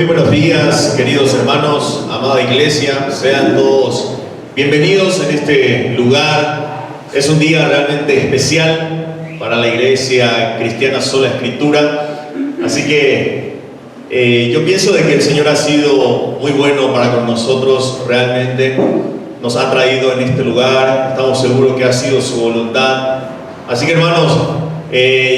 Muy buenos días, queridos hermanos, amada iglesia, sean todos bienvenidos en este lugar. Es un día realmente especial para la iglesia cristiana Sola Escritura, así que yo pienso de que el Señor ha sido muy bueno para con nosotros, realmente nos ha traído en este lugar, estamos seguros que ha sido su voluntad. Así que hermanos,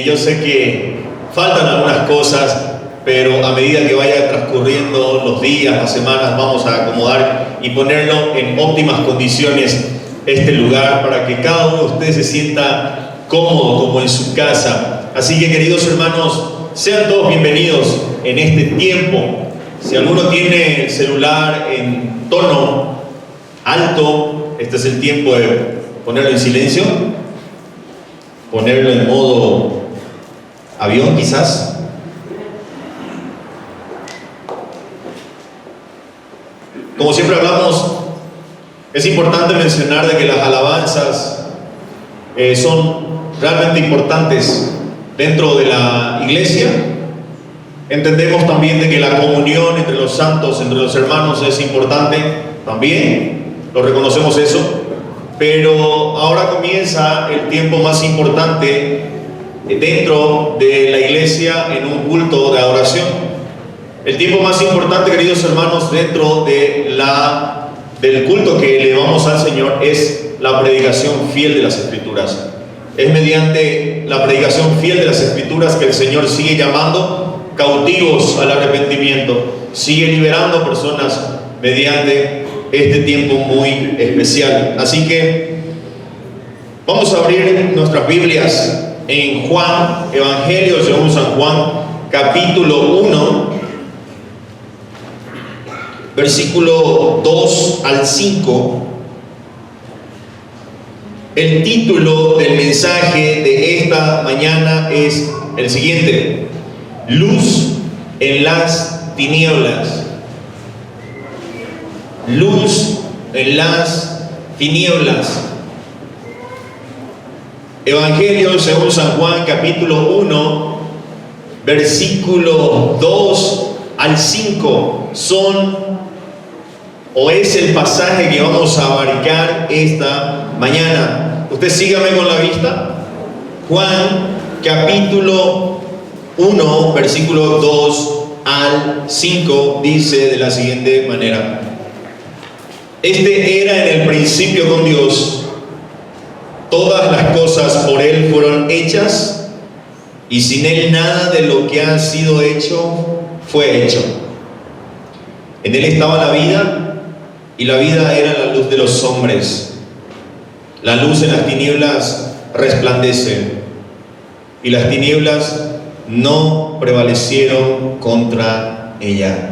yo sé que faltan algunas cosas, pero a medida que vaya transcurriendo los días, las semanas, vamos a acomodar y ponerlo en óptimas condiciones este lugar para que cada uno de ustedes se sienta cómodo como en su casa. Así que, queridos hermanos, sean todos bienvenidos en este tiempo. Si alguno tiene el celular en tono alto, este es el tiempo de ponerlo en silencio, ponerlo en modo avión quizás. Como siempre hablamos, es importante mencionar de que las alabanzas son realmente importantes dentro de la iglesia. Entendemos también de que la comunión entre los santos, entre los hermanos, es importante también, lo reconocemos eso, pero ahora comienza el tiempo más importante dentro de la iglesia en un culto de adoración. El tiempo más importante, queridos hermanos, dentro de del culto que elevamos al Señor es la predicación fiel de las Escrituras. Es mediante la predicación fiel de las Escrituras que el Señor sigue llamando cautivos al arrepentimiento, sigue liberando personas mediante este tiempo muy especial. Así que vamos a abrir nuestras Biblias en Juan, Evangelio según San Juan, capítulo 1, versículo 2 al 5. El título del mensaje de esta mañana es el siguiente: Luz en las tinieblas. Luz en las tinieblas. Evangelio según San Juan, capítulo 1, versículo 2 al 5 es el pasaje que vamos a abarcar esta mañana. Usted sígame con la vista. Juan capítulo 1 versículo 2 al 5 dice de la siguiente manera: Este era en el principio con Dios. Todas las cosas por Él fueron hechas, y sin Él nada de lo que ha sido hecho fue hecho. En Él estaba la vida, y la vida era la luz de los hombres. La luz en las tinieblas resplandece, y las tinieblas no prevalecieron contra ella.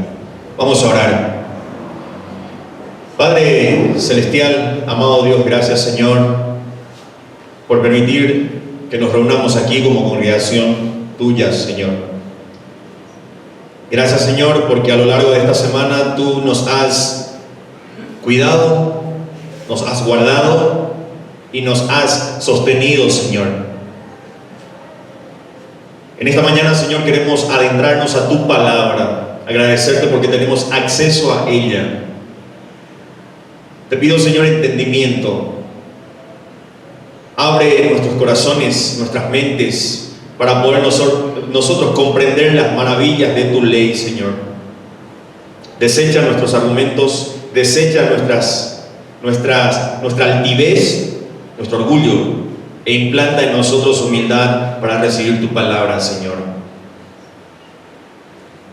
Vamos a orar. Padre celestial, amado Dios, gracias, Señor, por permitir que nos reunamos aquí como congregación tuya, Señor. Gracias, Señor, porque a lo largo de esta semana tú nos has cuidado, nos has guardado y nos has sostenido, Señor. En esta mañana, Señor, queremos adentrarnos a tu palabra, agradecerte porque tenemos acceso a ella. Te pido, Señor, entendimiento. Abre nuestros corazones, nuestras mentes, para poder nosotros comprender las maravillas de tu ley, Señor. Desecha nuestros argumentos, desecha nuestra altivez, nuestro orgullo, e implanta en nosotros humildad para recibir tu palabra, Señor.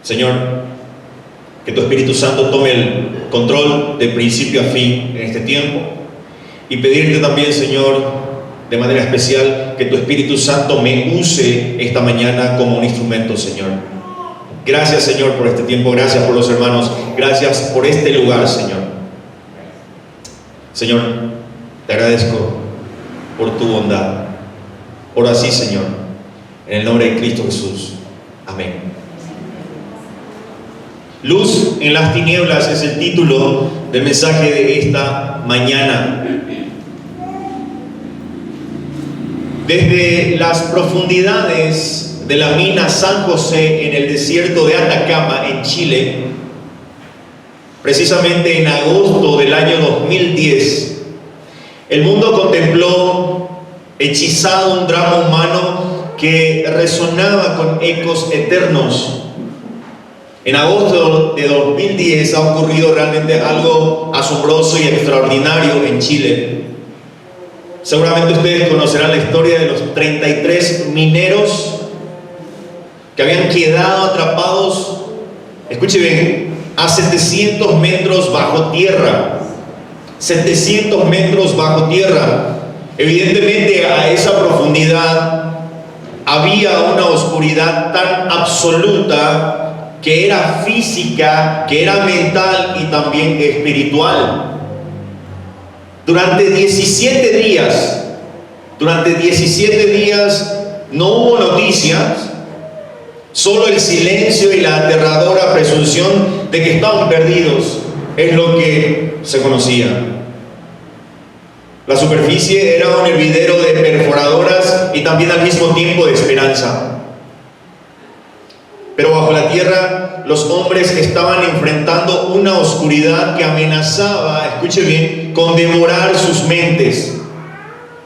Señor, que tu Espíritu Santo tome el control de principio a fin en este tiempo, y pedirte también, Señor, de manera especial, que tu Espíritu Santo me use esta mañana como un instrumento, Señor. Gracias, Señor, por este tiempo. Gracias por los hermanos. Gracias por este lugar, Señor. Señor, te agradezco por tu bondad. Ora así, Señor, en el nombre de Cristo Jesús. Amén. Luz en las tinieblas es el título del mensaje de esta mañana. Desde las profundidades de la mina San José en el desierto de Atacama, en Chile, precisamente en agosto del año 2010, el mundo contempló hechizado un drama humano que resonaba con ecos eternos. En agosto de 2010 ha ocurrido realmente algo asombroso y extraordinario en Chile. Seguramente ustedes conocerán la historia de los 33 mineros que habían quedado atrapados, escuche bien, a 700 metros bajo tierra. 700 metros bajo tierra. Evidentemente a esa profundidad había una oscuridad tan absoluta que era física, que era mental y también espiritual. Durante 17 días no hubo noticias, solo el silencio y la aterradora presunción de que estaban perdidos es lo que se conocía. La superficie era un hervidero de perforadoras y también al mismo tiempo de esperanza. Pero bajo la tierra los hombres estaban enfrentando una oscuridad que amenazaba, escuche bien, con devorar sus mentes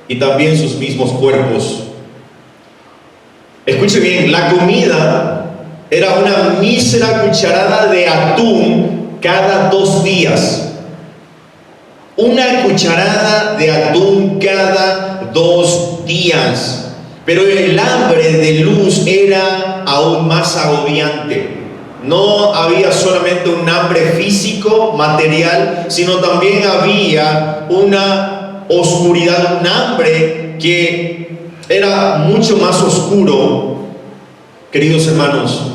y también sus mismos cuerpos. Escuche bien, la comida era una mísera cucharada de atún cada 2 días. Una cucharada de atún cada 2 días. Pero el hambre de luz era aún más agobiante. No había solamente un hambre físico, material, sino también había una oscuridad, un hambre que era mucho más oscuro, queridos hermanos.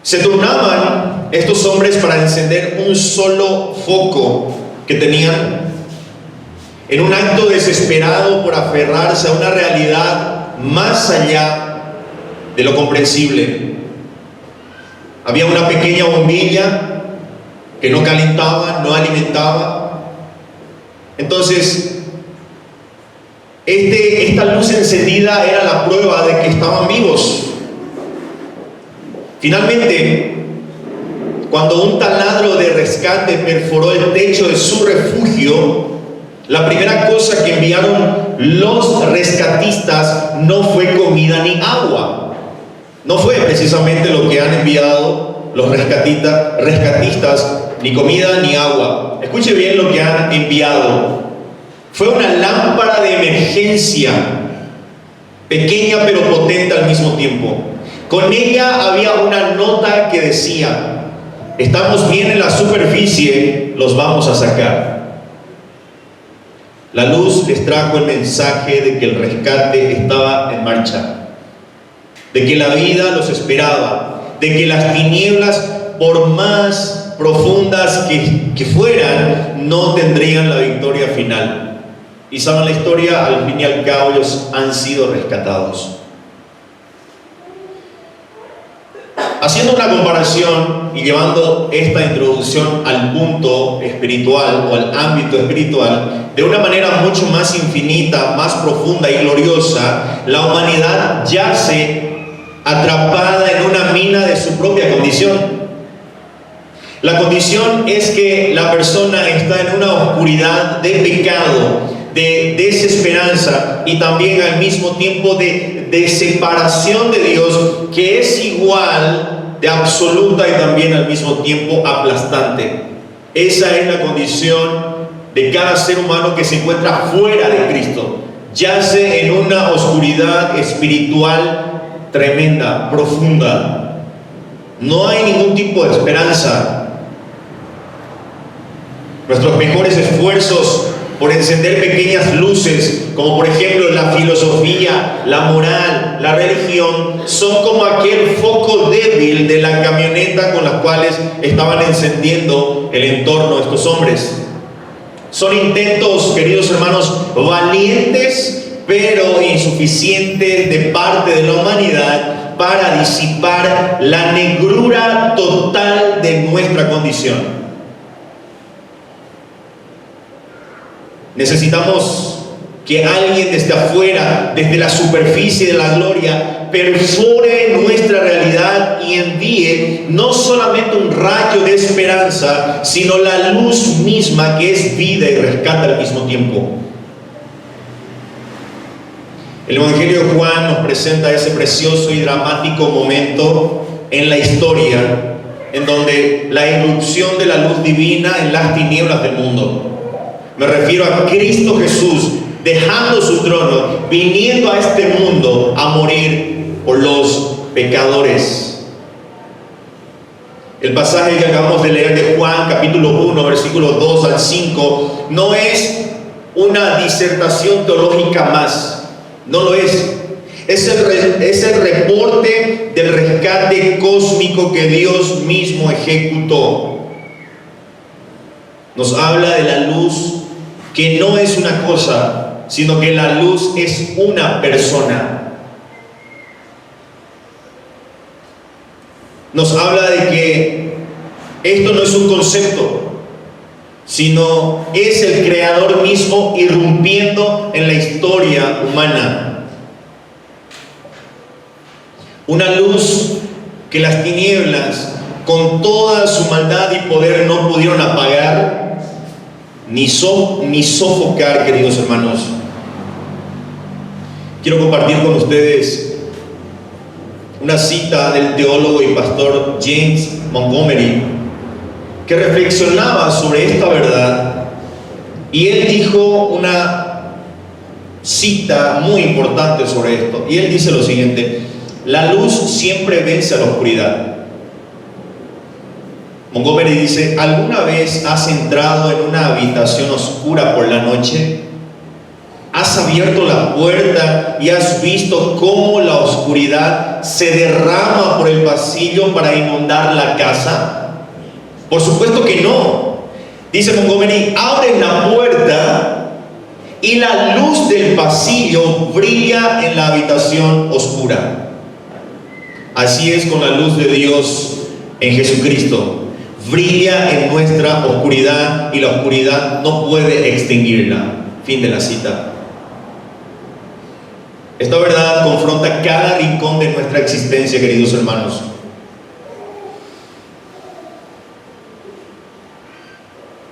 Se turnaban estos hombres para encender un solo foco que tenían, en un acto desesperado por aferrarse a una realidad más allá de lo comprensible. Había una pequeña bombilla que no calentaba, no alimentaba. Entonces, esta luz encendida era la prueba de que estaban vivos. Finalmente, cuando un taladro de rescate perforó el techo de su refugio, la primera cosa que enviaron los rescatistas no fue comida ni agua. No fue precisamente lo que han enviado los rescatistas, ni comida ni agua. Escuche bien lo que han enviado. Fue una lámpara de emergencia, pequeña pero potente al mismo tiempo. Con ella había una nota que decía: estamos bien en la superficie, los vamos a sacar. La luz les trajo el mensaje de que el rescate estaba en marcha, de que la vida los esperaba, de que las tinieblas, por más profundas que fueran, no tendrían la victoria final. Y saben la historia, al fin y al cabo ellos han sido rescatados. Haciendo una comparación y llevando esta introducción al punto espiritual o al ámbito espiritual, de una manera mucho más infinita, más profunda y gloriosa, la humanidad yace atrapada en una mina de su propia condición. La condición es que la persona está en una oscuridad de pecado, de desesperanza y también al mismo tiempo de separación de Dios, que es igual de absoluta y también al mismo tiempo aplastante. Esa es la condición de cada ser humano que se encuentra fuera de Cristo. Yace en una oscuridad espiritual tremenda, profunda. No hay ningún tipo de esperanza. Nuestros mejores esfuerzos por encender pequeñas luces, como por ejemplo la filosofía, la moral, la religión, son como aquel foco débil de la camioneta con las cuales estaban encendiendo el entorno de estos hombres. Son intentos, queridos hermanos, valientes pero insuficientes de parte de la humanidad para disipar la negrura total de nuestra condición. Necesitamos que alguien desde afuera, desde la superficie de la gloria, perfore nuestra realidad y envíe no solamente un rayo de esperanza, sino la luz misma que es vida y rescata al mismo tiempo. El Evangelio de Juan nos presenta ese precioso y dramático momento en la historia en donde la irrupción de la luz divina en las tinieblas del mundo. Me refiero a Cristo Jesús dejando su trono, viniendo a este mundo a morir por los pecadores. El pasaje que acabamos de leer de Juan, capítulo 1, versículos 2 al 5, no es una disertación teológica más, no lo es. Es el reporte del rescate cósmico que Dios mismo ejecutó. Nos habla de la luz que no es una cosa, sino que la luz es una persona. Nos habla de que esto no es un concepto, sino es el Creador mismo irrumpiendo en la historia humana. Una luz que las tinieblas, con toda su maldad y poder, no pudieron apagar ni sofocar, queridos hermanos. Quiero compartir con ustedes una cita del teólogo y pastor James Montgomery, que reflexionaba sobre esta verdad, y él dijo una cita muy importante sobre esto, y él dice lo siguiente: la luz siempre vence a la oscuridad. Montgomery dice: ¿alguna vez has entrado en una habitación oscura por la noche? ¿Has abierto la puerta y has visto cómo la oscuridad se derrama por el pasillo para inundar la casa? Por supuesto que no. Dice Montgomery: abres la puerta y la luz del pasillo brilla en la habitación oscura. Así es con la luz de Dios en Jesucristo. Brilla en nuestra oscuridad y la oscuridad no puede extinguirla. Fin de la cita. Esta verdad confronta cada rincón de nuestra existencia, queridos hermanos.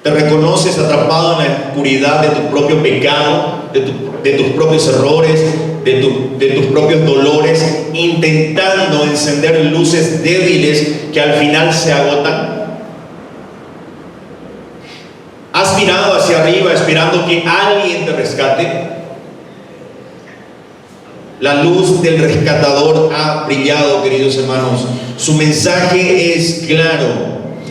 Te reconoces atrapado en la oscuridad de tu propio pecado, de tus propios errores, de tus propios dolores, intentando encender luces débiles que al final se agotan. ¿Has mirado hacia arriba esperando que alguien te rescate? La luz del rescatador ha brillado, queridos hermanos. Su mensaje es claro.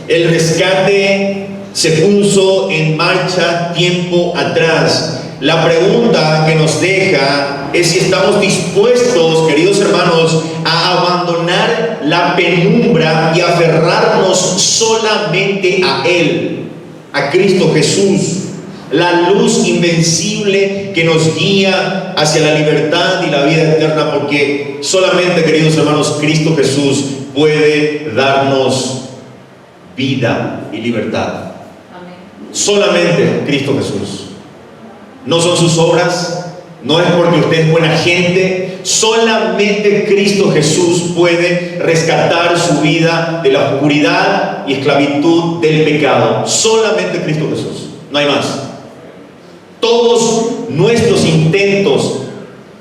El rescate se puso en marcha tiempo atrás. La pregunta que nos deja es si estamos dispuestos, queridos hermanos, a abandonar la penumbra y aferrarnos solamente a Él, a Cristo Jesús, la luz invencible que nos guía hacia la libertad y la vida eterna, porque solamente, queridos hermanos, Cristo Jesús puede darnos vida y libertad. Amén. Solamente Cristo Jesús. No son sus obras, no es porque usted es buena gente, solamente Cristo Jesús puede rescatar su vida de la oscuridad y esclavitud del pecado. Solamente Cristo Jesús, no hay más. Todos nuestros intentos,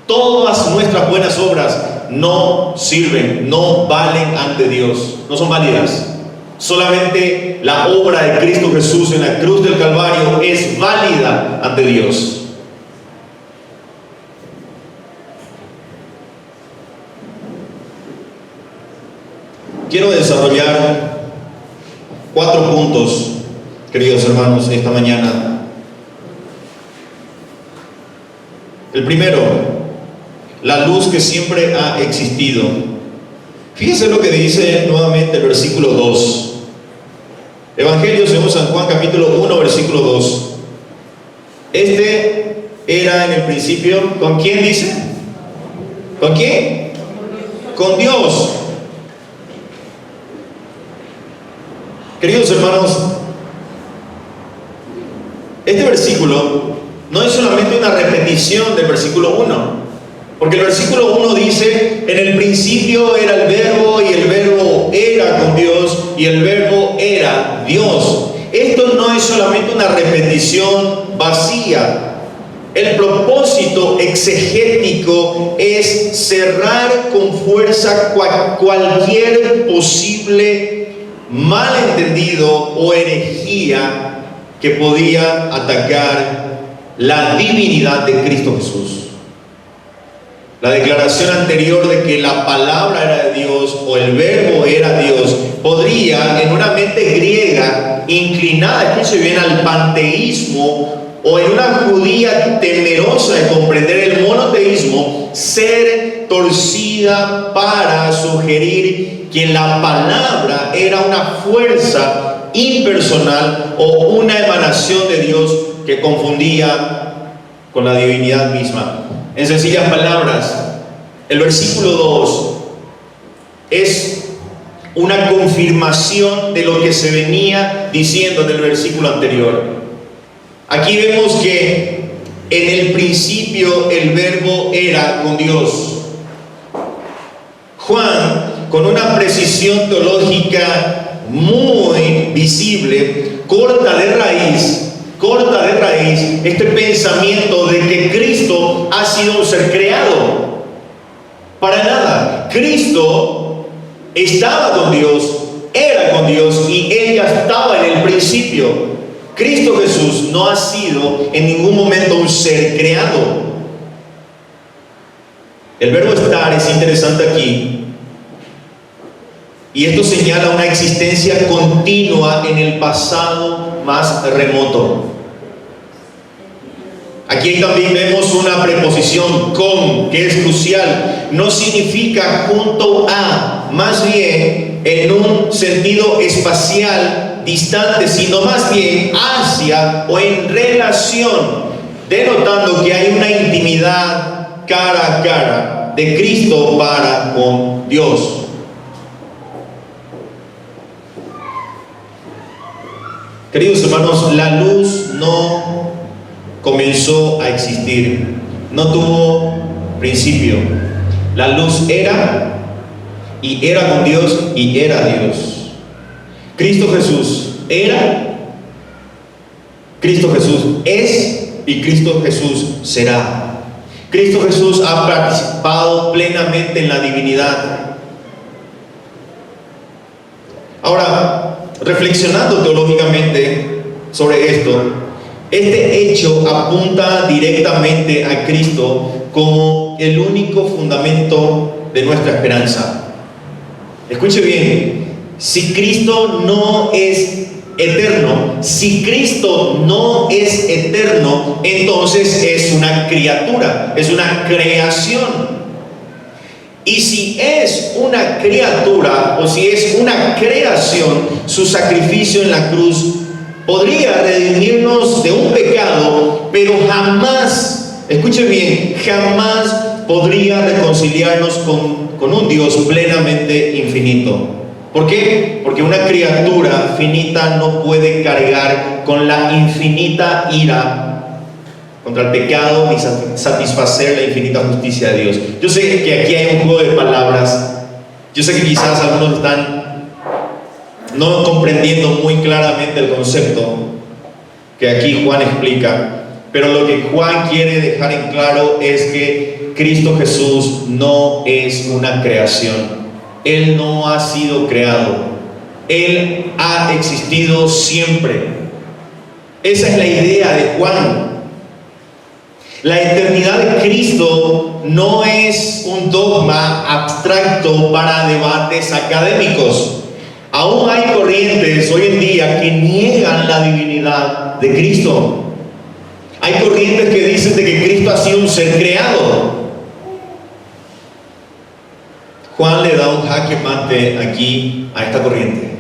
todas nuestras buenas obras no sirven, no valen ante Dios, no son válidas. Solamente la obra de Cristo Jesús en la cruz del Calvario es válida ante Dios. Quiero desarrollar 4 puntos, queridos hermanos, esta mañana. El primero, la luz que siempre ha existido. Fíjense lo que dice nuevamente el versículo 2. Evangelio según San Juan, capítulo 1, versículo 2. Este era en el principio, ¿con quién dice? ¿Con quién? Con Dios. Queridos hermanos, este versículo no es solamente una repetición del versículo 1. Porque el versículo 1 dice, en el principio era el verbo y el verbo era con Dios y el verbo era Dios. Esto no es solamente una repetición vacía. El propósito exegético es cerrar con fuerza cualquier posible malentendido o herejía que podía atacar la divinidad de Cristo Jesús. La declaración anterior de que la palabra era de Dios o el verbo era Dios podría, en una mente griega inclinada, escuche bien, al panteísmo, o en una judía temerosa de comprender el monoteísmo, ser torcida para sugerir que la palabra era una fuerza impersonal o una emanación de Dios que confundía con la divinidad misma. En sencillas palabras, el versículo 2 es una confirmación de lo que se venía diciendo en el versículo anterior. Aquí vemos que en el principio el verbo era con Dios. Juan, con una precisión teológica muy visible, corta de raíz este pensamiento de que Cristo ha sido un ser creado. Para nada. Cristo estaba con Dios, era con Dios y Él ya estaba en el principio. Cristo Jesús no ha sido en ningún momento un ser creado. El verbo estar es interesante aquí. Y esto señala una existencia continua en el pasado más remoto. Aquí también vemos una preposición con, que es crucial. No significa junto a, más bien en un sentido espacial distante, sino más bien hacia o en relación, denotando que hay una intimidad cara a cara de Cristo para con Dios. Queridos hermanos, la luz no comenzó a existir, no tuvo principio. La luz era, y era con Dios, y era Dios. Cristo Jesús era, Cristo Jesús es, y Cristo Jesús será. Cristo Jesús ha participado plenamente en la divinidad. Ahora, reflexionando teológicamente sobre esto, este hecho apunta directamente a Cristo como el único fundamento de nuestra esperanza. Escuche bien, si Cristo no es eterno, entonces es una criatura, es una creación. Y si es una criatura o si es una creación, su sacrificio en la cruz podría redimirnos de un pecado, pero jamás, escuche bien, jamás podría reconciliarnos con un Dios plenamente infinito. ¿Por qué? Porque una criatura finita no puede cargar con la infinita ira contra el pecado ni satisfacer la infinita justicia de Dios. Yo sé que aquí hay un juego de palabras. Yo sé que quizás algunos están no comprendiendo muy claramente el concepto que aquí Juan explica, pero lo que Juan quiere dejar en claro es que Cristo Jesús no es una creación. Él no ha sido creado. Él ha existido siempre. Esa es la idea de Juan. La eternidad de Cristo no es un dogma abstracto para debates académicos. Aún hay corrientes hoy en día que niegan la divinidad de Cristo. Hay corrientes que dicen de que Cristo ha sido un ser creado. Juan le da un jaque mate aquí a esta corriente.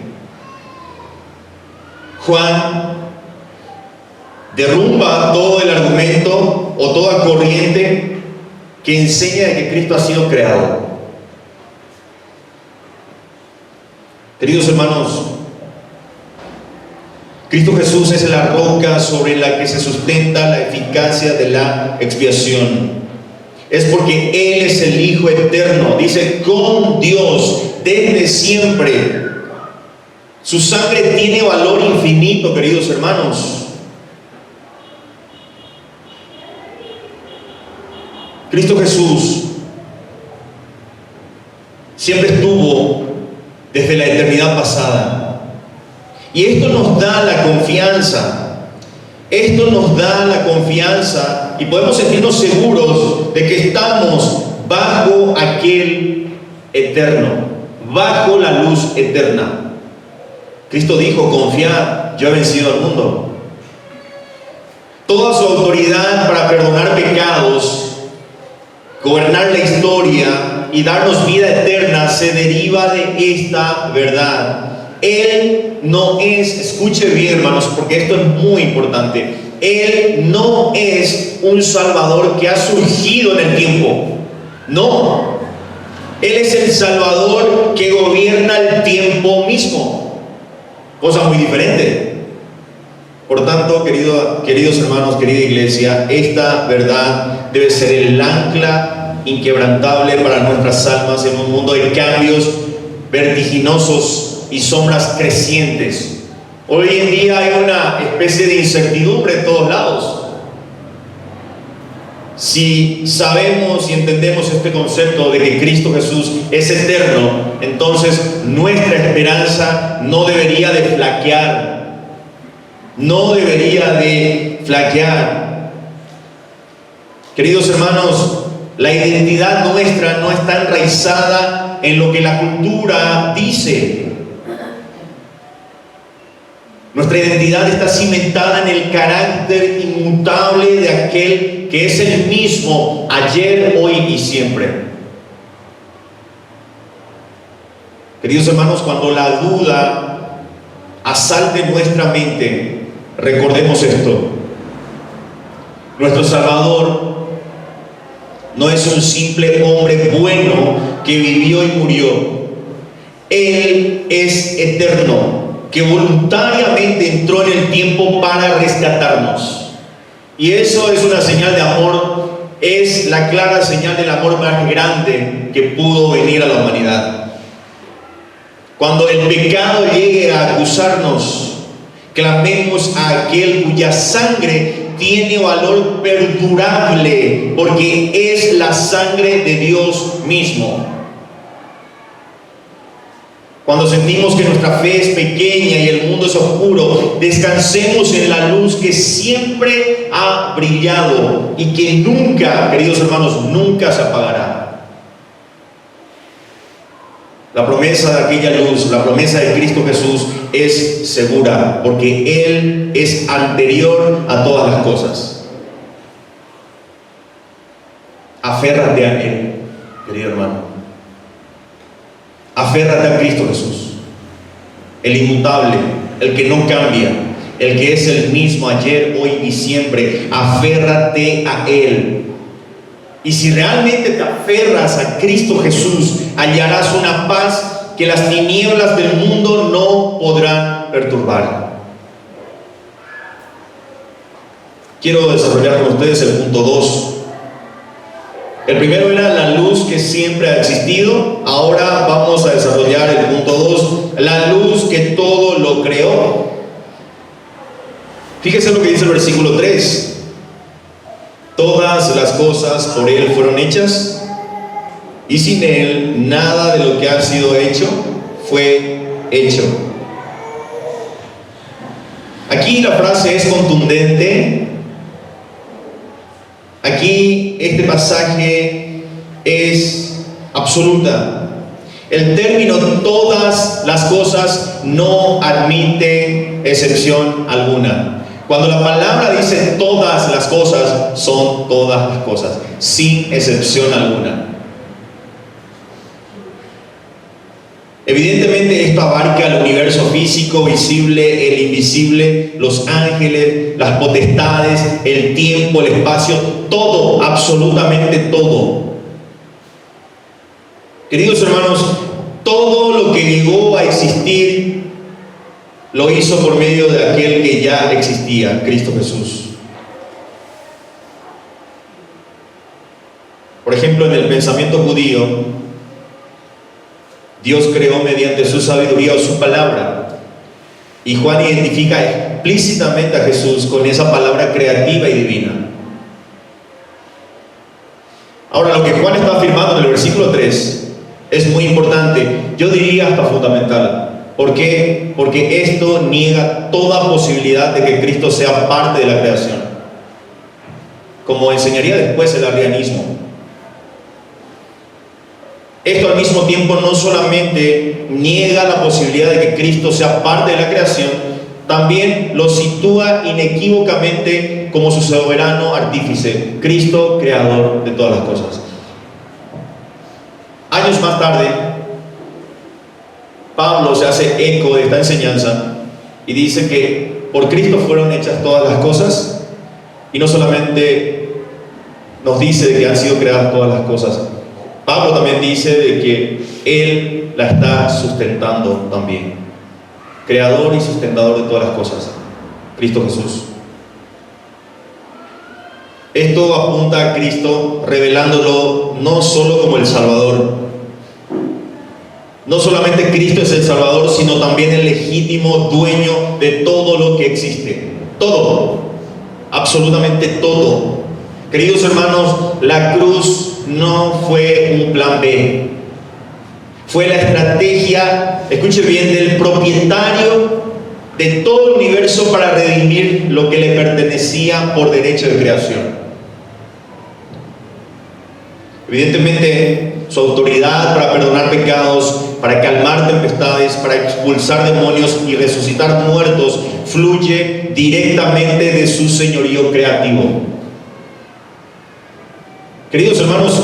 Juan derrumba todo el argumento o toda corriente que enseña de que Cristo ha sido creado. Queridos hermanos, Cristo Jesús es la roca sobre la que se sustenta la eficacia de la expiación. Es porque Él es el Hijo eterno, dice, con Dios desde siempre. Su sangre tiene valor infinito, queridos hermanos. Cristo Jesús siempre estuvo desde la eternidad pasada. Y esto nos da la confianza. Esto nos da la confianza y podemos sentirnos seguros de que estamos bajo aquel eterno, bajo la luz eterna. Cristo dijo, confiad, yo he vencido al mundo. Toda su autoridad para perdonar pecados, gobernar la historia y darnos vida eterna se deriva de esta verdad. Él no es, escuche bien hermanos, porque esto es muy importante, Él no es un Salvador que ha surgido en el tiempo. No, Él es el Salvador que gobierna el tiempo mismo. Cosa muy diferente. Por tanto, queridos hermanos, querida iglesia, esta verdad debe ser el ancla inquebrantable para nuestras almas en un mundo de cambios vertiginosos y sombras crecientes. Hoy en día hay una especie de incertidumbre en todos lados. Si sabemos y entendemos este concepto de que Cristo Jesús es eterno, entonces nuestra esperanza no debería de flaquear. No debería de flaquear. Queridos hermanos, la identidad nuestra no está enraizada en lo que la cultura dice. Nuestra identidad está cimentada en el carácter inmutable de aquel que es el mismo ayer, hoy y siempre. Queridos hermanos, cuando la duda asalte nuestra mente, recordemos esto: nuestro Salvador no es un simple hombre bueno que vivió y murió. Él es eterno, que voluntariamente entró en el tiempo para rescatarnos. Y eso es una señal de amor, es la clara señal del amor más grande que pudo venir a la humanidad. Cuando el pecado llegue a acusarnos, clamemos a aquel cuya sangre tiene valor perdurable, porque es la sangre de Dios mismo. Cuando sentimos que nuestra fe es pequeña y el mundo es oscuro, descansemos en la luz que siempre ha brillado y que nunca, queridos hermanos, nunca se apagará. La promesa de aquella luz, la promesa de Cristo Jesús es segura, porque Él es anterior a todas las cosas. Aférrate a Él, querido hermano. Aférrate a Cristo Jesús, el inmutable, el que no cambia, el que es el mismo ayer, hoy y siempre. Aférrate a Él. Y si realmente te aferras a Cristo Jesús, hallarás una paz que las tinieblas del mundo no podrán perturbar. Quiero desarrollar con ustedes el punto 2. El primero era la luz que siempre ha existido. Ahora vamos a desarrollar el punto 2, la luz que todo lo creó. Fíjese lo que dice el versículo 3. Todas las cosas por Él fueron hechas, y sin Él nada de lo que ha sido hecho fue hecho. Aquí la frase es contundente. Aquí este pasaje es absoluta. El término todas las cosas no admite excepción alguna. Cuando la palabra dice todas las cosas, son todas las cosas, sin excepción alguna. Evidentemente esto abarca el universo físico, visible, el invisible, los ángeles, las potestades, el tiempo, el espacio, todo, absolutamente todo. Queridos hermanos, todo lo que llegó a existir lo hizo por medio de aquel que ya existía, Cristo Jesús. Por ejemplo, en el pensamiento judío, Dios creó mediante su sabiduría o su palabra. Y Juan identifica explícitamente a Jesús con esa palabra creativa y divina. Ahora, lo que Juan está afirmando en el versículo 3 es muy importante, yo diría hasta fundamental. ¿Por qué? Porque esto niega toda posibilidad de que Cristo sea parte de la creación, como enseñaría después el arrianismo. Esto al mismo tiempo no solamente niega la posibilidad de que Cristo sea parte de la creación, también lo sitúa inequívocamente como su soberano artífice, Cristo, creador de todas las cosas. Años más tarde, Pablo se hace eco de esta enseñanza y dice que por Cristo fueron hechas todas las cosas, y no solamente nos dice de que han sido creadas todas las cosas, Pablo también dice de que Él la está sustentando también. Creador y sustentador de todas las cosas, Cristo Jesús. Esto apunta a Cristo revelándolo no solo como el Salvador. No solamente Cristo es el Salvador, sino también el legítimo dueño de todo lo que existe. Todo, absolutamente todo. Queridos hermanos, la cruz no fue un plan B. Fue la estrategia, escuche bien, del propietario de todo el universo para redimir lo que le pertenecía por derecho de creación. Evidentemente, su autoridad para perdonar pecados, para calmar tempestades, para expulsar demonios y resucitar muertos, fluye directamente de su señorío creativo. Queridos hermanos,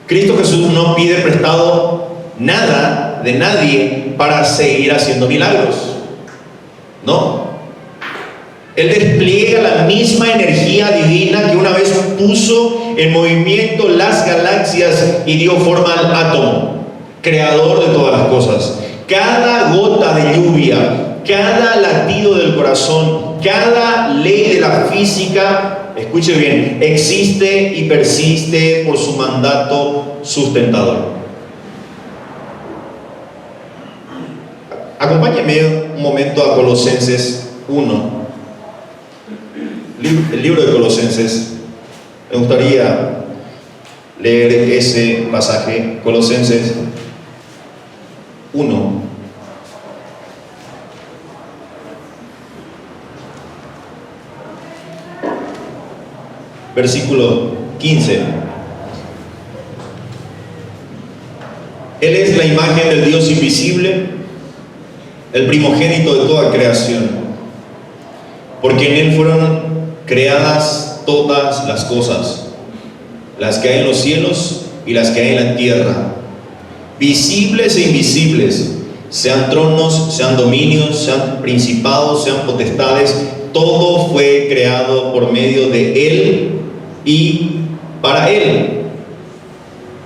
Cristo Jesús no pide prestado nada de nadie para seguir haciendo milagros. No. Él despliega la misma energía divina que una vez puso en movimiento las galaxias y dio forma al átomo, creador de todas las cosas. Cada gota de lluvia, cada latido del corazón, cada ley de la física, escuche bien, existe y persiste por su mandato sustentador. Acompáñenme un momento a Colosenses 1. El libro de Colosenses. Me gustaría leer ese pasaje, Colosenses 1. Versículo 15. Él es la imagen del Dios invisible, el primogénito de toda creación, porque en Él fueron creadas todas las cosas, las que hay en los cielos y las que hay en la tierra, visibles e invisibles, sean tronos, sean dominios, sean principados, sean potestades. Todo fue creado por medio de Él y para Él.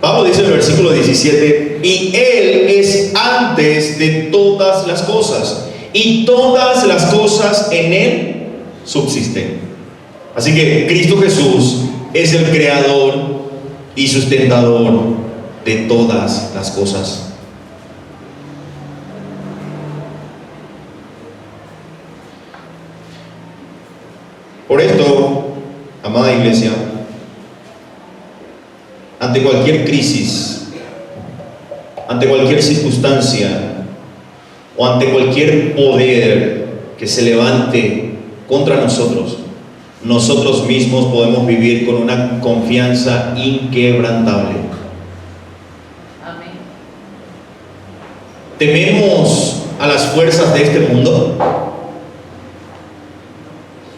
Pablo dice en el versículo 17: y Él es antes de todas las cosas, y todas las cosas en Él subsisten. Así que Cristo Jesús es el creador y sustentador de todas las cosas. Por esto, amada iglesia, ante cualquier crisis, ante cualquier circunstancia o ante cualquier poder que se levante contra nosotros, nosotros mismos podemos vivir con una confianza inquebrantable. Amén. ¿Tememos a las fuerzas de este mundo?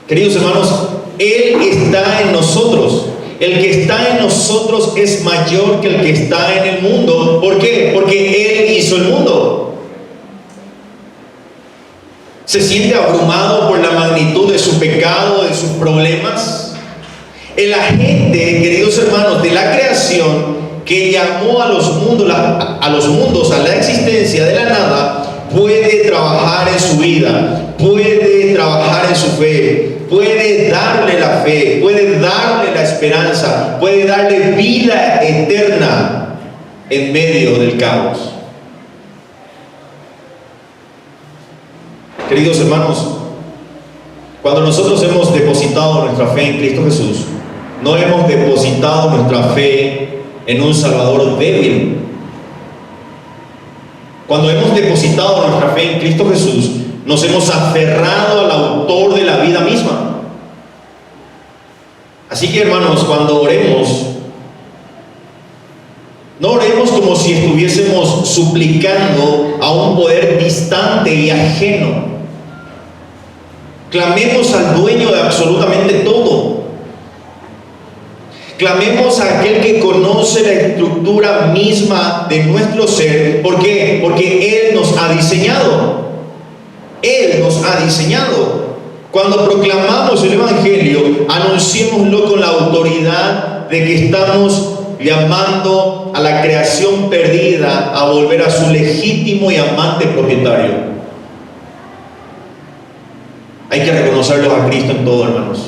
Queridos hermanos, Él está en nosotros. El que está en nosotros es mayor que el que está en el mundo. ¿Por qué? Porque Él hizo el mundo. ¿Se siente abrumado por la magnitud de su pecado, de sus problemas? El agente, queridos hermanos, de la creación que llamó a los mundos, a la existencia de la nada, puede trabajar en vida, puede trabajar en su fe, puede darle la fe, puede darle la esperanza, puede darle vida eterna en medio del caos. Queridos hermanos, cuando nosotros hemos depositado nuestra fe en Cristo Jesús, no hemos depositado nuestra fe en un Salvador débil. Cuando hemos depositado nuestra fe en Cristo Jesús, nos hemos aferrado al autor de la vida misma. Así que, hermanos, cuando oremos, no oremos como si estuviésemos suplicando a un poder distante y ajeno. Clamemos al dueño de absolutamente todo. Clamemos a aquel que conoce la estructura misma de nuestro ser. ¿Por qué? Porque Él nos ha diseñado. Él nos ha diseñado. Cuando proclamamos el Evangelio, anunciémoslo con la autoridad de que estamos llamando a la creación perdida a volver a su legítimo y amante propietario. Hay que reconocerlo a Cristo en todo, hermanos.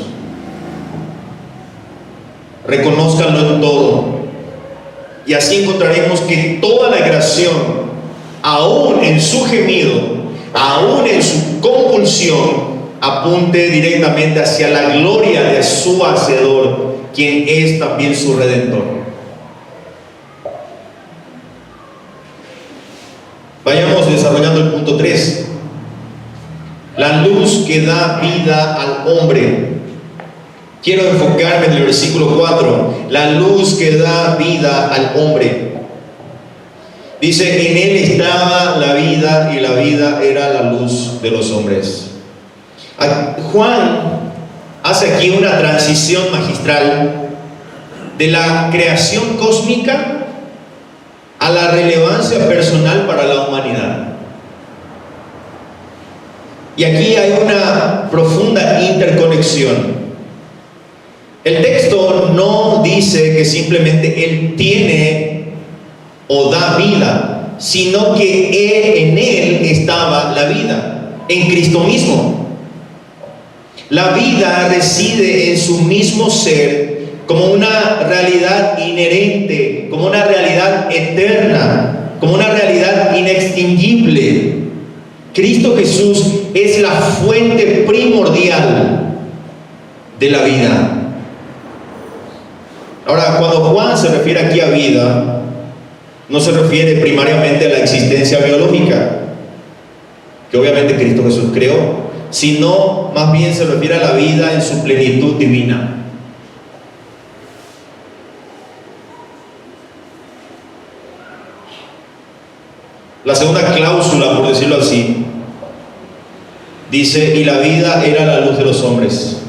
Reconózcanlo en todo. Y así encontraremos que toda la creación, aún en su gemido, aún en su compulsión, apunte directamente hacia la gloria de su Hacedor, quien es también su Redentor. Vayamos desarrollando el punto 3. La luz que da vida al hombre. Quiero enfocarme en el versículo 4. La luz que da vida al hombre. Dice, en él estaba la vida y la vida era la luz de los hombres. Juan hace aquí una transición magistral de la creación cósmica a la relevancia personal para la humanidad. Y aquí hay una profunda interconexión. El texto no dice que simplemente Él tiene o da vida, sino que en Él estaba la vida, en Cristo mismo. La vida reside en su mismo ser como una realidad inherente, como una realidad eterna, como una realidad inextinguible. Cristo Jesús es la fuente primordial de la vida. Ahora, cuando Juan se refiere aquí a vida, no se refiere primariamente a la existencia biológica, que obviamente Cristo Jesús creó, sino más bien se refiere a la vida en su plenitud divina. La segunda cláusula, por decirlo así, dice, y la vida era la luz de los hombres.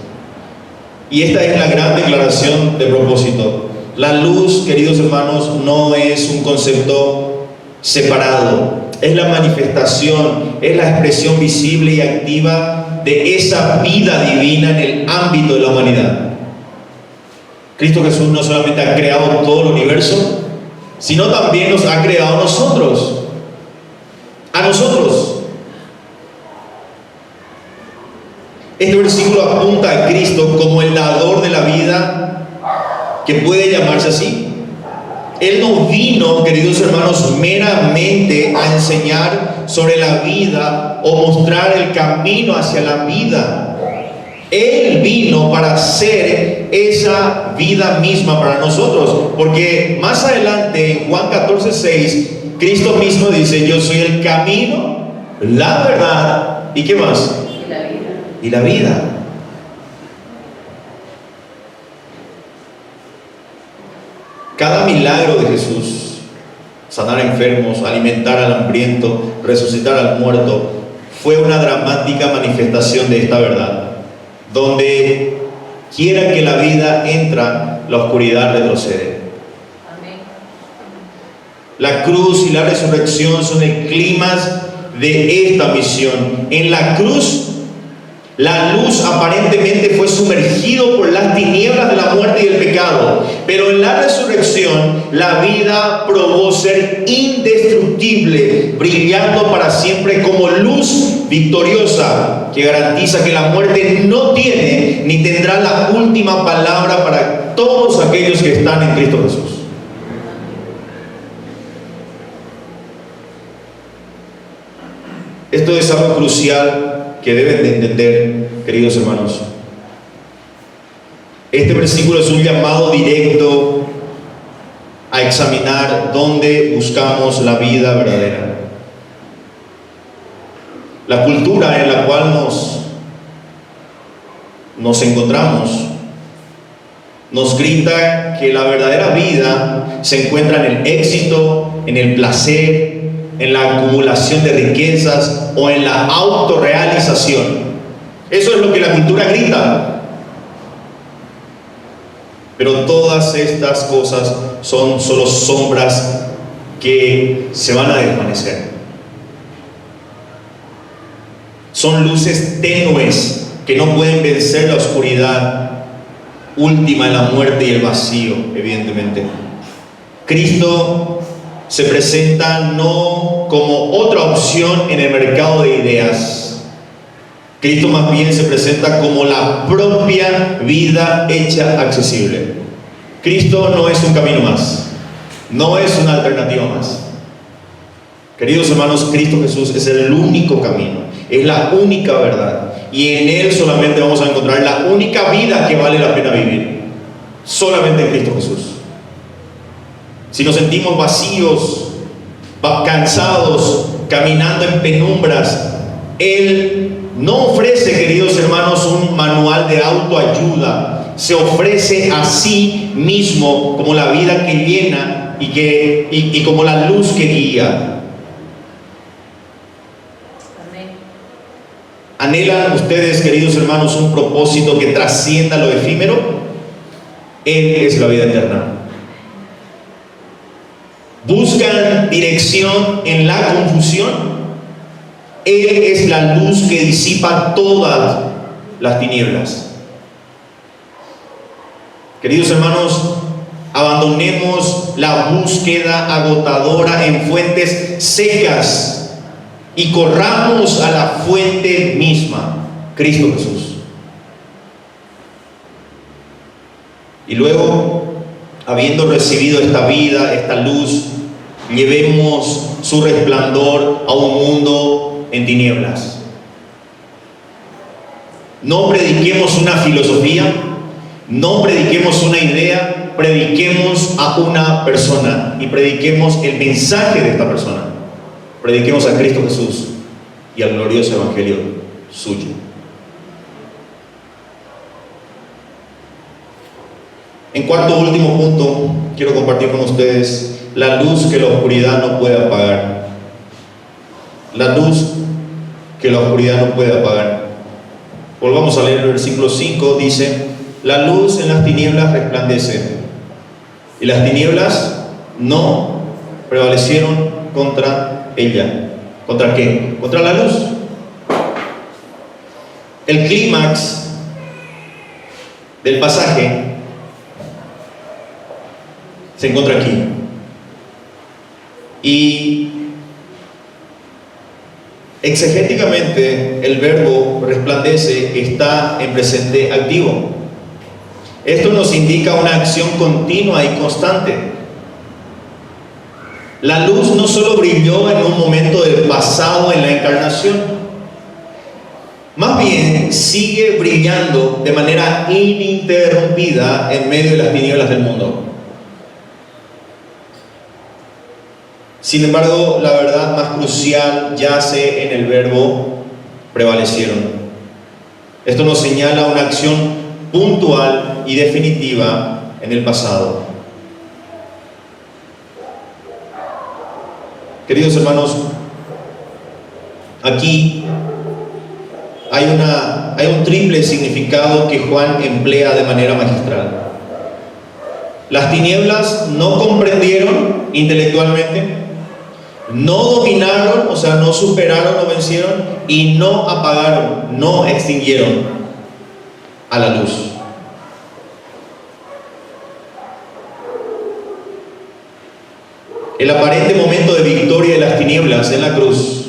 Y esta es la gran declaración de propósito. La luz, queridos hermanos, no es un concepto separado. Es la manifestación, es la expresión visible y activa de esa vida divina en el ámbito de la humanidad. Cristo Jesús no solamente ha creado todo el universo, sino también nos ha creado a nosotros. A nosotros. Este versículo apunta a Cristo como el dador de la vida, que puede llamarse así. Él no vino, queridos hermanos, meramente a enseñar sobre la vida o mostrar el camino hacia la vida. Él vino para ser esa vida misma para nosotros, porque más adelante en Juan 14:6 Cristo mismo dice, yo soy el camino, la verdad, ¿y qué más? Y la vida. Cada milagro de Jesús, sanar enfermos, alimentar al hambriento, resucitar al muerto, fue una dramática manifestación de esta verdad. Donde quiera que la vida entra, la oscuridad retrocede. Amén. La cruz y la resurrección son el clímax de esta misión. En la cruz, la luz aparentemente fue sumergido por las tinieblas de la muerte y el pecado, pero en la resurrección la vida probó ser indestructible, brillando para siempre como luz victoriosa que garantiza que la muerte no tiene ni tendrá la última palabra para todos aquellos que están en Cristo Jesús. Esto es algo crucial que deben de entender, queridos hermanos. Este versículo es un llamado directo a examinar dónde buscamos la vida verdadera. La cultura en la cual nos encontramos nos grita que la verdadera vida se encuentra en el éxito, en el placer, en la acumulación de riquezas o en la autorrealización. Eso es lo que la cultura grita. Pero todas estas cosas son solo sombras que se van a desvanecer. Son luces tenues que no pueden vencer la oscuridad última de la muerte y el vacío, evidentemente. Cristo se presenta no como otra opción en el mercado de ideas. Cristo más bien se presenta como la propia vida hecha accesible. Cristo no es un camino más, no es una alternativa más. Queridos hermanos, Cristo Jesús es el único camino, es la única verdad, y en Él solamente vamos a encontrar la única vida que vale la pena vivir, solamente en Cristo Jesús. Si nos sentimos vacíos, cansados, caminando en penumbras, Él no ofrece, queridos hermanos, un manual de autoayuda. Se ofrece a sí mismo como la vida que llena y como la luz que guía. ¿Anhelan ustedes, queridos hermanos, un propósito que trascienda lo efímero? Él es la vida eterna. ¿Buscan dirección en la confusión? Él es la luz que disipa todas las tinieblas. Queridos hermanos, abandonemos la búsqueda agotadora en fuentes secas y corramos a la fuente misma, Cristo Jesús. Y luego, habiendo recibido esta vida, esta luz, llevemos su resplandor a un mundo en tinieblas. No prediquemos una filosofía, no prediquemos una idea, prediquemos a una persona y prediquemos el mensaje de esta persona. Prediquemos a Cristo Jesús y al glorioso evangelio suyo. En cuarto y último punto, quiero compartir con ustedes la luz que la oscuridad no puede apagar. La luz que la oscuridad no puede apagar. Volvamos a leer el versículo 5, dice: la luz en las tinieblas resplandece, y las tinieblas no prevalecieron contra ella. ¿Contra qué? Contra la luz. El clímax del pasaje se encuentra aquí. Y exegéticamente el verbo resplandece está en presente activo. Esto nos indica una acción continua y constante. La luz no solo brilló en un momento del pasado en la encarnación, más bien sigue brillando de manera ininterrumpida en medio de las tinieblas del mundo. Sin embargo, la verdad más crucial yace en el verbo prevalecieron. Esto nos señala una acción puntual y definitiva en el pasado. Queridos hermanos, aquí hay un triple significado que Juan emplea de manera magistral. Las tinieblas no comprendieron intelectualmente, no dominaron, o sea, no superaron, no vencieron, y no apagaron, no extinguieron a la luz. El aparente momento de victoria de las tinieblas en la cruz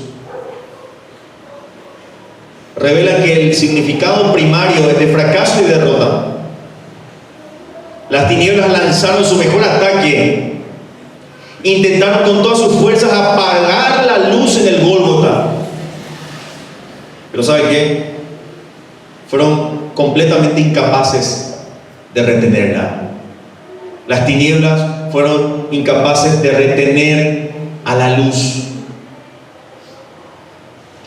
revela que el significado primario es de fracaso y derrota. Las tinieblas lanzaron su mejor ataque. Intentaron con todas sus fuerzas apagar la luz en el Gólgota. Pero ¿sabe qué? Fueron completamente incapaces de retenerla. Las tinieblas fueron incapaces de retener a la luz.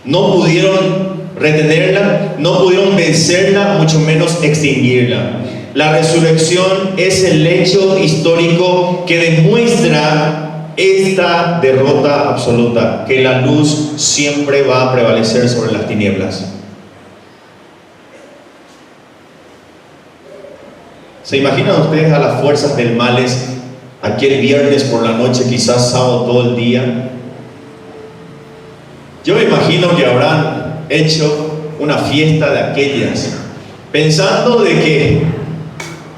No pudieron retenerla, no pudieron vencerla, mucho menos extinguirla. La resurrección es el hecho histórico que demuestra esta derrota absoluta, que la luz siempre va a prevalecer sobre las tinieblas. ¿Se imaginan ustedes a las fuerzas del mal aquel viernes por la noche, quizás sábado todo el día? Yo me imagino que habrán hecho una fiesta de aquellas, pensando de que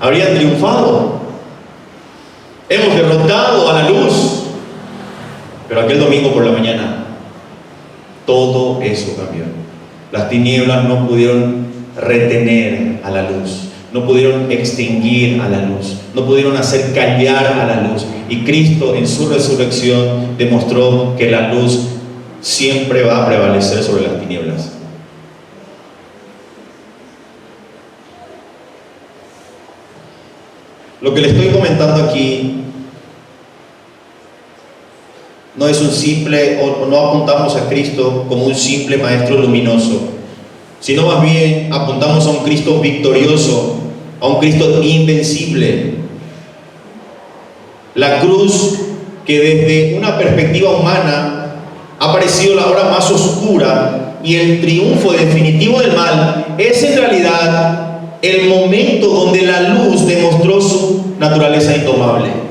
habrían triunfado. Hemos derrotado a la luz. Pero aquel domingo por la mañana, todo eso cambió. Las tinieblas no pudieron retener a la luz, no pudieron extinguir a la luz, no pudieron hacer callar a la luz. Y Cristo en su resurrección demostró que la luz siempre va a prevalecer sobre las tinieblas. Lo que le estoy comentando aquí no es un simple, o no apuntamos a Cristo como un simple maestro luminoso, sino más bien apuntamos a un Cristo victorioso, a un Cristo invencible. La cruz, que desde una perspectiva humana ha parecido la hora más oscura y el triunfo definitivo del mal, es en realidad el momento donde la luz demostró su naturaleza indomable.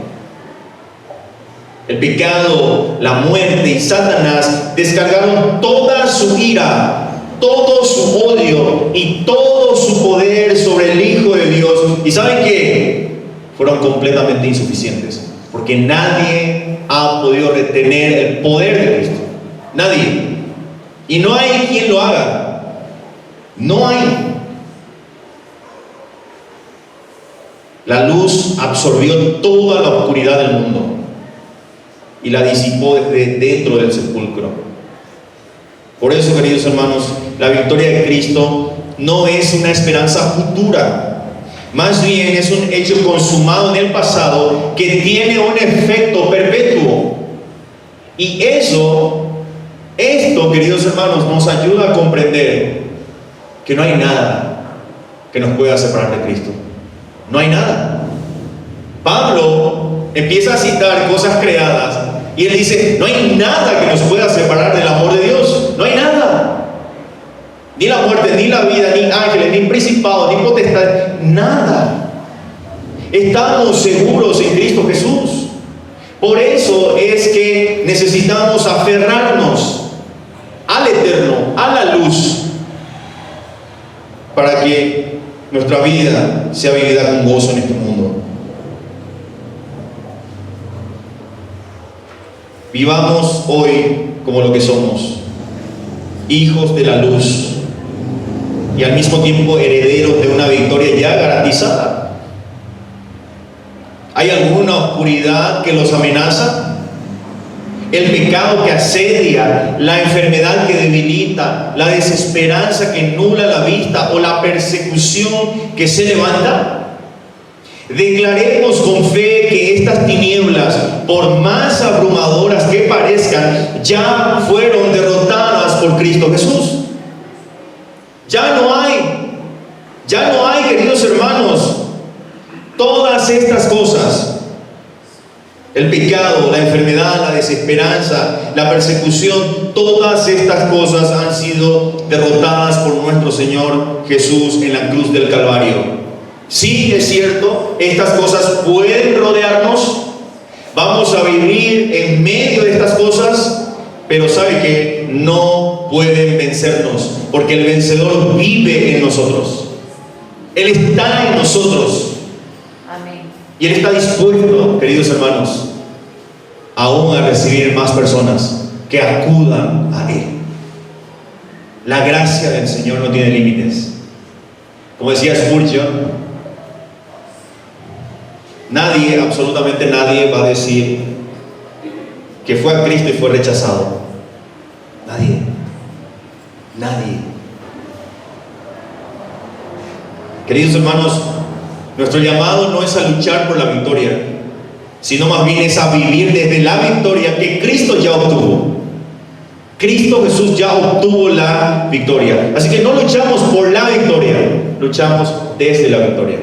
El pecado, la muerte y Satanás descargaron toda su ira, todo su odio y todo su poder sobre el Hijo de Dios. ¿Y saben qué? Fueron completamente insuficientes, porque nadie ha podido retener el poder de Cristo. Nadie. Y no hay quien lo haga. No hay. La luz absorbió toda la oscuridad del mundo y la disipó desde dentro del sepulcro. Por eso, queridos hermanos, la victoria de Cristo no es una esperanza futura, más bien es un hecho consumado en el pasado que tiene un efecto perpetuo. Y esto, queridos hermanos, nos ayuda a comprender que no hay nada que nos pueda separar de Cristo. No hay nada. Pablo empieza a citar cosas creadas y él dice, no hay nada que nos pueda separar del amor de Dios. No hay nada. Ni la muerte, ni la vida, ni ángeles, ni principados, ni potestades. Nada. Estamos seguros en Cristo Jesús. Por eso es que necesitamos aferrarnos al eterno, a la luz, para que nuestra vida sea vivida con gozo en este mundo. Vivamos hoy como lo que somos, hijos de la luz y al mismo tiempo herederos de una victoria ya garantizada. ¿Hay alguna oscuridad que los amenaza? El pecado que asedia, la enfermedad que debilita, la desesperanza que nubla la vista o la persecución que se levanta. Declaremos con fe que estas tinieblas, por más abrumadoras que parezcan, ya fueron derrotadas por Cristo Jesús. Ya no hay, queridos hermanos, todas estas cosas. El pecado, la enfermedad, la desesperanza, la persecución, todas estas cosas han sido derrotadas por nuestro Señor Jesús en la cruz del Calvario. Sí, es cierto, estas cosas pueden rodearnos, vamos a vivir en medio de estas cosas, pero ¿sabe qué? No pueden vencernos, porque el vencedor vive en nosotros. Él está en nosotros. Amén. Y Él está dispuesto, queridos hermanos, aún a recibir más personas que acudan a Él. La gracia del Señor no tiene límites. Como decía Spurgeon, nadie, absolutamente nadie, va a decir que fue a Cristo y fue rechazado. Nadie. Nadie. Queridos hermanos, nuestro llamado no es a luchar por la victoria, sino más bien es a vivir desde la victoria que Cristo ya obtuvo. Cristo Jesús ya obtuvo la victoria. Así que no luchamos por la victoria, luchamos desde la victoria.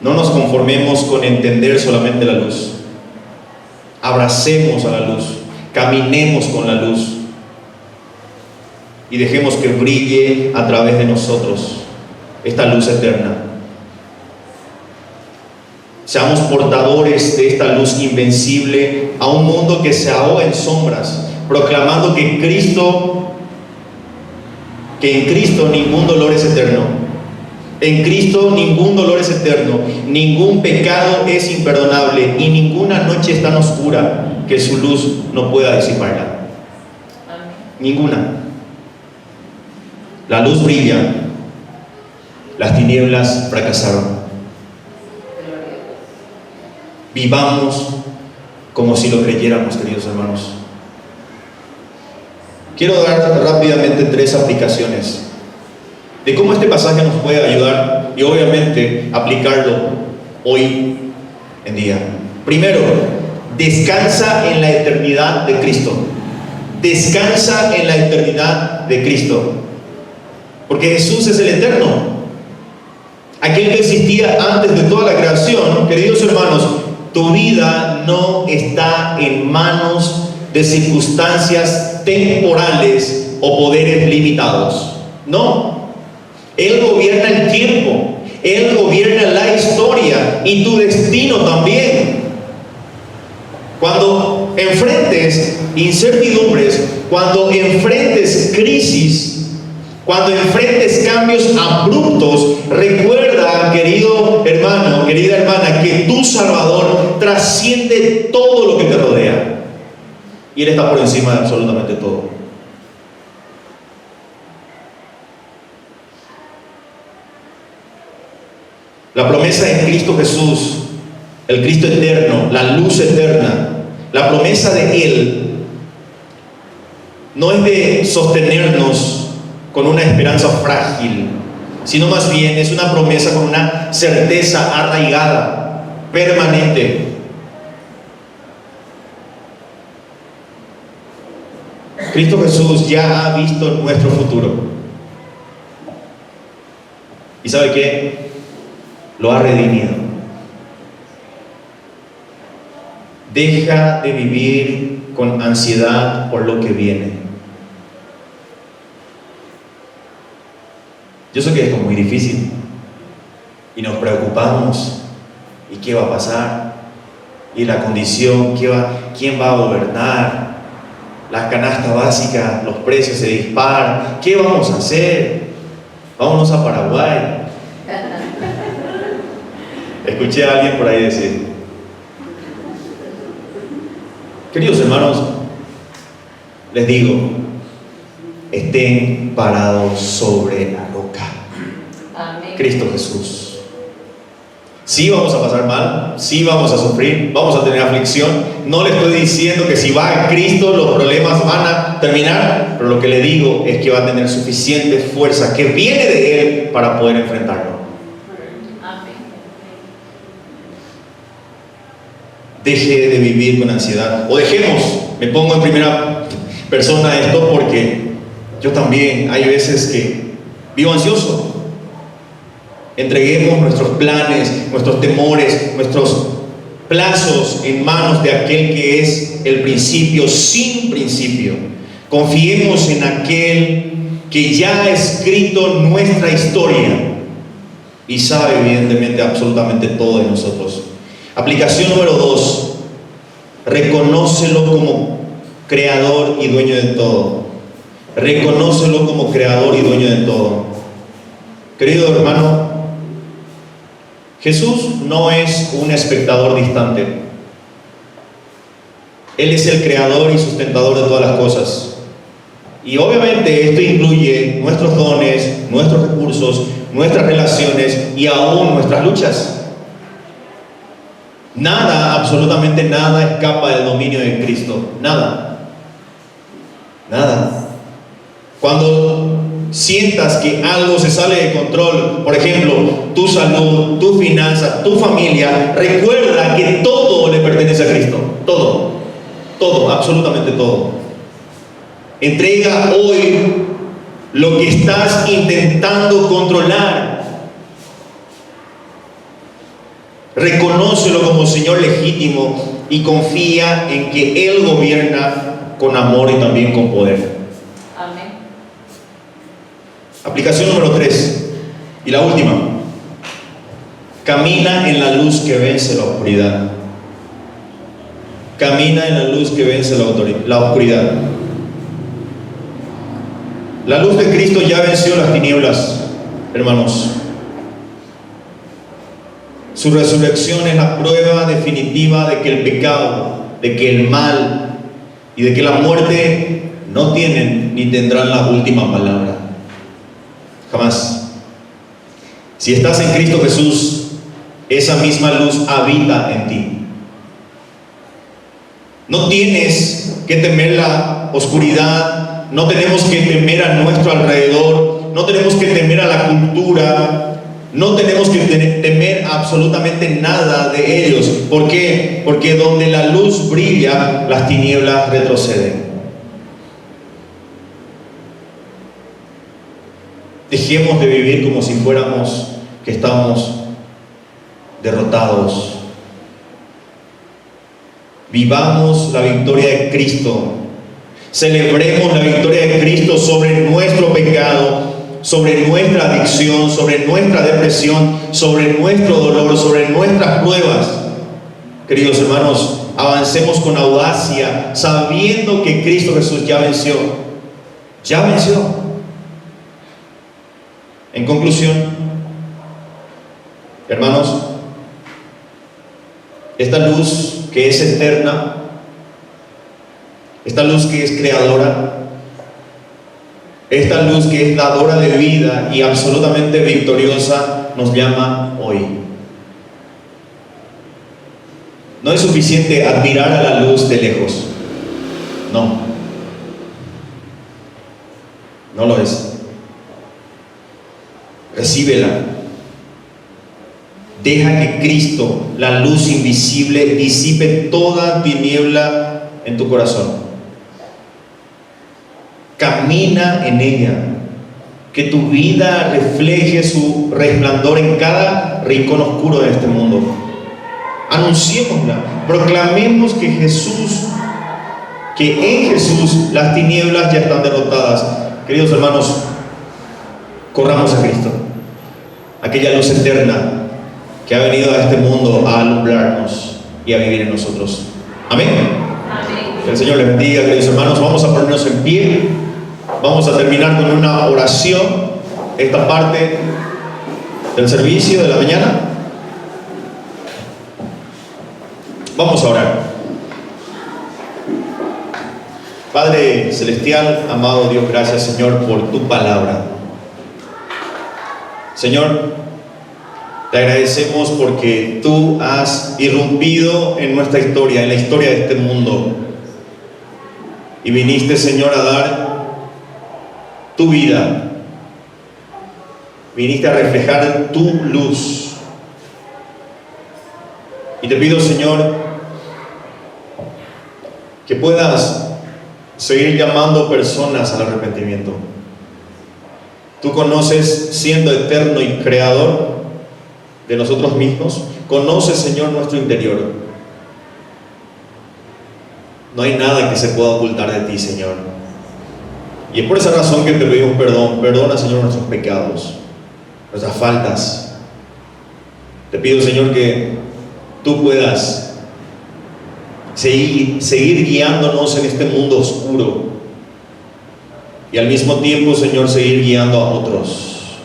No nos conformemos con entender solamente la luz. Abracemos a la luz, caminemos con la luz y dejemos que brille a través de nosotros esta luz eterna. Seamos portadores de esta luz invencible a un mundo que se ahoga en sombras, proclamando que en Cristo ningún dolor es eterno. En Cristo ningún dolor es eterno, ningún pecado es imperdonable y ninguna noche es tan oscura que su luz no pueda disiparla. Ninguna. La luz brilla, las tinieblas fracasaron. Vivamos como si lo creyéramos, queridos hermanos. Quiero dar rápidamente 3 aplicaciones de cómo este pasaje nos puede ayudar y obviamente aplicarlo hoy en día. Primero, descansa en la eternidad de Cristo. Descansa en la eternidad de Cristo. Porque Jesús es el eterno. Aquel que existía antes de toda la creación. Queridos hermanos, tu vida no está en manos de circunstancias temporales o poderes limitados. No. Él gobierna el tiempo, Él gobierna la historia y tu destino también. Cuando enfrentes incertidumbres, cuando enfrentes crisis, cuando enfrentes cambios abruptos, recuerda, querido hermano, querida hermana, que tu Salvador trasciende todo lo que te rodea y Él está por encima de absolutamente todo. La promesa en Cristo Jesús, el Cristo eterno, la luz eterna, la promesa de Él no es de sostenernos con una esperanza frágil, sino más bien es una promesa con una certeza arraigada, permanente. Cristo Jesús ya ha visto nuestro futuro. ¿Y sabe qué? Lo ha redimido. Deja de vivir con ansiedad por lo que viene. Yo sé que esto es muy difícil y nos preocupamos. ¿Y qué va a pasar? ¿Y la condición? ¿Quién va a gobernar? La canasta básica, los precios se disparan. ¿Qué vamos a hacer? Vámonos a Paraguay. Escuché a alguien por ahí decir. Queridos hermanos, les digo, estén parados sobre la roca. Amén. Cristo Jesús. Sí vamos a pasar mal, sí vamos a sufrir, vamos a tener aflicción. No le estoy diciendo que si va a Cristo los problemas van a terminar, pero lo que le digo es que va a tener suficiente fuerza que viene de Él para poder enfrentarlo. Deje de vivir con ansiedad. O dejemos, me pongo en primera persona esto porque yo también hay veces que vivo ansioso. Entreguemos nuestros planes, nuestros temores, nuestros plazos en manos de aquel que es el principio sin principio. Confiemos en aquel que ya ha escrito nuestra historia y sabe evidentemente absolutamente todo de nosotros. Aplicación número 2. Reconócelo como creador y dueño de todo. Reconócelo como creador y dueño de todo. Querido hermano, Jesús no es un espectador distante. Él es el creador y sustentador de todas las cosas. Y obviamente esto incluye nuestros dones, nuestros recursos, nuestras relaciones y aún nuestras luchas. Nada, absolutamente nada escapa del dominio de Cristo. Nada. Nada. Cuando sientas que algo se sale de control, por ejemplo, tu salud, tu finanzas, tu familia, recuerda que todo le pertenece a Cristo. Todo. Todo, absolutamente todo. Entrega hoy lo que estás intentando controlar. Reconócelo como Señor legítimo y confía en que Él gobierna con amor y también con poder. Amén. Aplicación número 3 y la última. Camina en la luz que vence la oscuridad. Camina en la luz que vence la oscuridad. La luz de Cristo ya venció las tinieblas, hermanos. Su resurrección es la prueba definitiva de que el pecado, de que el mal y de que la muerte no tienen ni tendrán la última palabra. Jamás. Si estás en Cristo Jesús, esa misma luz habita en ti. No tienes que temer la oscuridad, no tenemos que temer a nuestro alrededor, no tenemos que temer a la cultura, no tenemos que temer absolutamente nada de ellos. ¿Por qué? Porque donde la luz brilla, las tinieblas retroceden. Dejemos de vivir como si fuéramos que estamos derrotados. Vivamos la victoria de Cristo. Celebremos la victoria de Cristo sobre nuestro pecado, sobre nuestra adicción, sobre nuestra depresión, sobre nuestro dolor, sobre nuestras pruebas. Queridos hermanos, avancemos con audacia, sabiendo que Cristo Jesús ya venció. Ya venció. En conclusión, hermanos, esta luz que es eterna, esta luz que es creadora, esta luz que es dadora de vida y absolutamente victoriosa, nos llama hoy. No es suficiente admirar a la luz de lejos. No. No lo es. Recíbela. Deja que Cristo, la luz invisible, disipe toda tiniebla en tu corazón. Camina en ella. Que tu vida refleje su resplandor en cada rincón oscuro de este mundo. Anunciémosla. Proclamemos que en Jesús las tinieblas ya están derrotadas. Queridos hermanos, corramos a Cristo, aquella luz eterna que ha venido a este mundo a alumbrarnos y a vivir en nosotros. Amén. Amén. Que el Señor les bendiga, queridos hermanos. Vamos a ponernos en pie. Vamos a terminar con una oración, esta parte del servicio de la mañana. Vamos a orar. Padre Celestial, amado Dios, gracias, Señor, por tu palabra. Señor, te agradecemos porque tú has irrumpido en nuestra historia, en la historia de este mundo, y viniste, Señor, a dar tu vida, viniste a reflejar tu luz. Y te pido, Señor, que puedas seguir llamando personas al arrepentimiento. Tú conoces, siendo eterno y creador de nosotros mismos, conoces, Señor, nuestro interior. No hay nada que se pueda ocultar de ti, Señor. Y es por esa razón que te pedimos perdón. Perdona, Señor, nuestros pecados, nuestras faltas. Te pido, Señor, que tú puedas seguir guiándonos en este mundo oscuro y al mismo tiempo, Señor, seguir guiando a otros.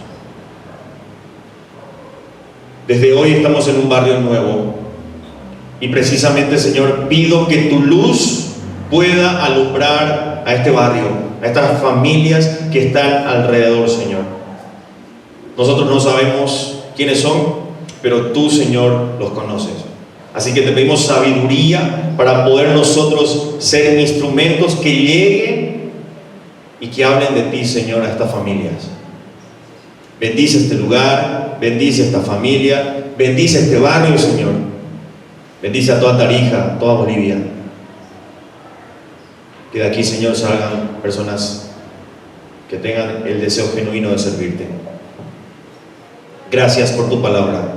Desde hoy estamos en un barrio nuevo, Y precisamente, Señor, pido que tu luz pueda alumbrar a este barrio, a estas familias que están alrededor, Señor. Nosotros no sabemos quiénes son, pero tú, Señor, los conoces. Así que te pedimos sabiduría para poder nosotros ser instrumentos que lleguen y que hablen de ti, Señor, a estas familias. Bendice este lugar, bendice esta familia, bendice este barrio, Señor. Bendice a toda Tarija, a toda Bolivia. Que de aquí, Señor, salgan personas que tengan el deseo genuino de servirte. Gracias por tu palabra.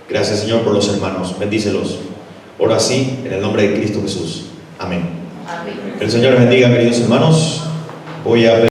Gracias, Señor, por los hermanos. Bendícelos. Oro así en el nombre de Cristo Jesús. Amén. Amén. Que el Señor les bendiga, queridos hermanos. Voy a